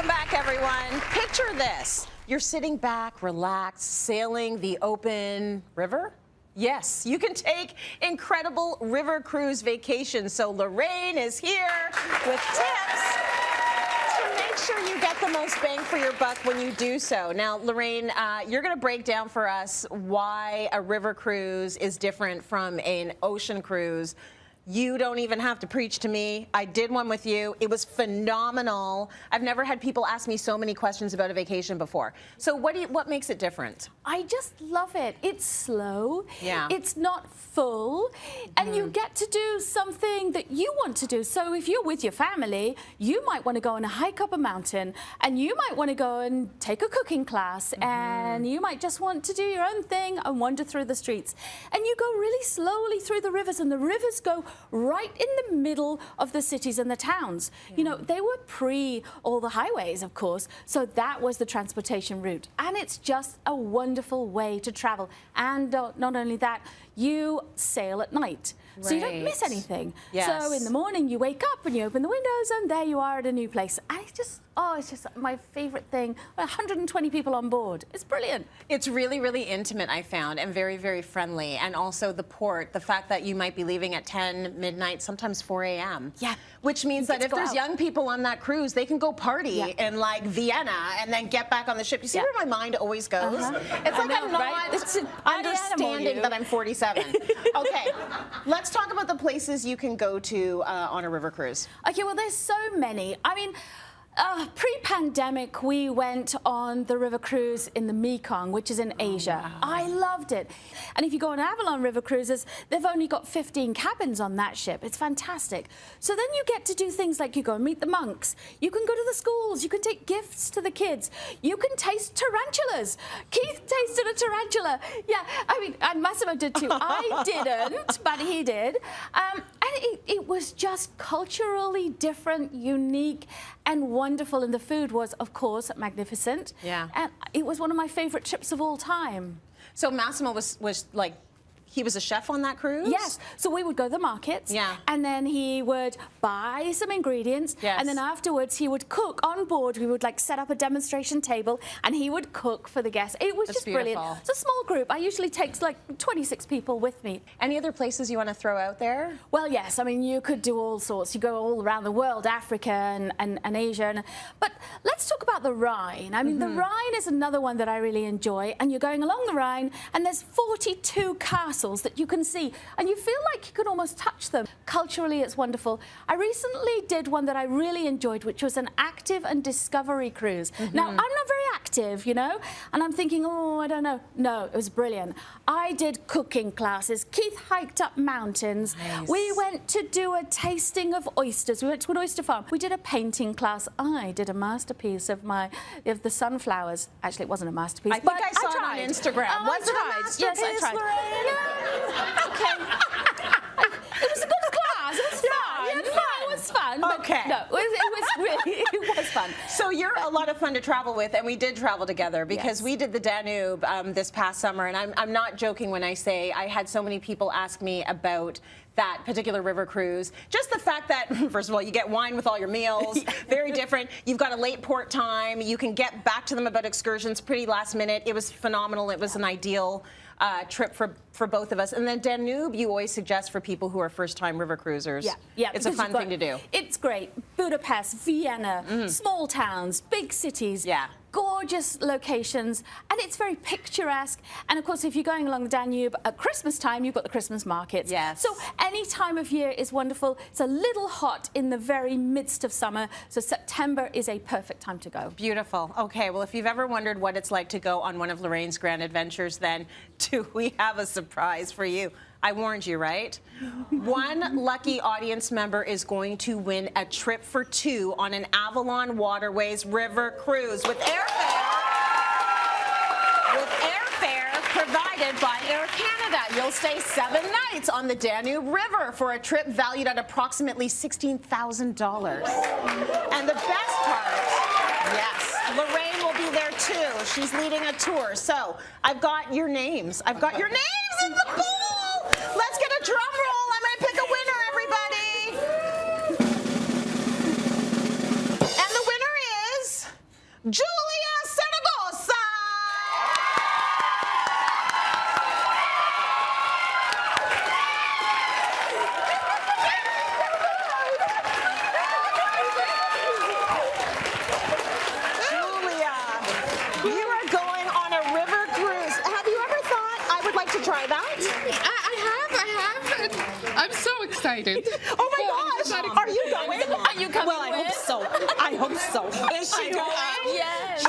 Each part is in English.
Welcome back, everyone. Picture this. You're sitting back, relaxed, sailing the open river. Yes, you can take incredible river cruise vacations. So Lorraine is here with tips to make sure you get the most bang for your buck when you do so. Now, Lorraine, you're going to break down for us why a river cruise is different from an ocean cruise. You don't even have to preach to me. I did one with you. It was phenomenal. I've never had people ask me so many questions about a vacation before. So what makes it different? I just love it. It's slow. Yeah. It's not full. And you get to do something that you want to do. So if you're with your family, you might want to go on a hike up a mountain, and you might want to go and take a cooking class, and you might just want to do your own thing and wander through the streets. And you go really slowly through the rivers, and the rivers go right in the middle of the cities and the towns. Yeah. You know, they were pre all the highways, of course, so that was the transportation route. And it's just a wonderful way to travel. And not only that, you sail at night. Right. So you don't miss anything. Yes. So in the morning you wake up and you open the windows and there you are at a new place. And it's just, it's just my favorite thing. 120 people on board. It's brilliant. It's really, really intimate, I found, and very, very friendly. And also the port, the fact that you might be leaving at 10, midnight, sometimes 4 a.m. Yeah. Which means that if there's young people on that cruise, they can go party in like Vienna and then get back on the ship. You see where my mind always goes? It's like I'm not understanding that I'm 47. Okay, let's talk about the places you can go to on a river cruise. Okay, well, there's so many. I mean, pre-pandemic, we went on the river cruise in the Mekong, which is in Asia. Wow. I loved it. And if you go on Avalon River Cruises, they've only got 15 cabins on that ship. It's fantastic. So then you get to do things like you go and meet the monks. You can go to the schools. You can take gifts to the kids. You can taste tarantulas. Keith tasted a tarantula. Yeah, I mean, and Massimo did too. I didn't, but he did. And it was just culturally different, unique, and wonderful, and the food was, of course, magnificent. Yeah. And it was one of my favorite trips of all time. So Massimo was like, he was a chef on that cruise? Yes. So we would go to the markets. Yeah. And then he would buy some ingredients. Yes. And then afterwards he would cook on board. We would like set up a demonstration table and he would cook for the guests. It was just brilliant. It's a small group. I usually take like 26 people with me. Any other places you want to throw out there? Well, yes. I mean, you could do all sorts. You go all around the world, Africa and Asia. But let's talk about the Rhine. I mean, the Rhine is another one that I really enjoy. And you're going along the Rhine and there's 42 castles that you can see, and you feel like you can almost touch them. Culturally, it's wonderful. I recently did one that I really enjoyed, which was an active and discovery cruise. Now, I'm not very active, you know, and I'm thinking, oh, I don't know. No, it was brilliant. I did cooking classes. Keith hiked up mountains. Nice. We went to do a tasting of oysters. We went to an oyster farm. We did a painting class. I did a masterpiece of the sunflowers. Actually, it wasn't a masterpiece. I think I saw it on Instagram. Was it a masterpiece? Yes, I tried. Okay. It was a good class. It was fun. Yeah, it was fun. Okay. No, it was fun. So you're a lot of fun to travel with, and we did travel together because we did the Danube this past summer, and I'm not joking when I say I had so many people ask me about that particular river cruise. Just the fact that, first of all, you get wine with all your meals, very different. You've got a late port time. You can get back to them about excursions pretty last minute. It was phenomenal. It was an ideal trip for both of us. And then Danube, you always suggest for people who are first-time river cruisers. Yeah, it's a fun thing to do. It's great. Budapest, Vienna, small towns, big cities. Yeah. Gorgeous locations, and it's very picturesque. And of course, if you're going along the Danube at Christmas time, you've got the Christmas markets. Yes. So any time of year is wonderful. It's a little hot in the very midst of summer, so September is a perfect time to go. Beautiful. Okay, well, if you've ever wondered what it's like to go on one of Lorraine's grand adventures, then do we have a surprise for you. I warned you, right? One lucky audience member is going to win a trip for two on an Avalon Waterways river cruise with airfare. With airfare provided by Air Canada. You'll stay 7 nights on the Danube River for a trip valued at approximately $16,000. And the best part, yes, Lorraine will be there too. She's leading a tour. So I've got your names. I've got your names in the pool. Let's get a drum roll. I'm going to pick a winner, everybody. And the winner is Julia Saragosa. Julia, you are going on a river cruise. Have you ever thought I would like to try that? I have. I'm so excited. Oh my gosh! Are you going? Are you coming Well, I hope so. I hope so. Is she going? Yes.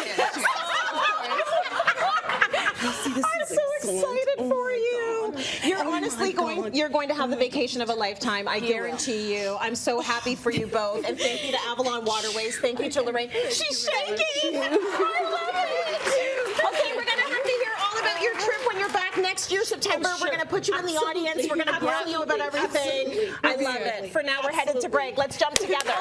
I'm so excited for you. You're honestly you're going to have the vacation of a lifetime. I guarantee you. I'm so happy for you both. And thank you to Avalon Waterways. Thank you to Lorraine. She's shaking. I love it. Okay, we're going to have to hear all about your trip when you're back next year, September. We're going to put you in the audience. We're going to grill you about everything. I love it. For now, we're headed to break. Let's jump together.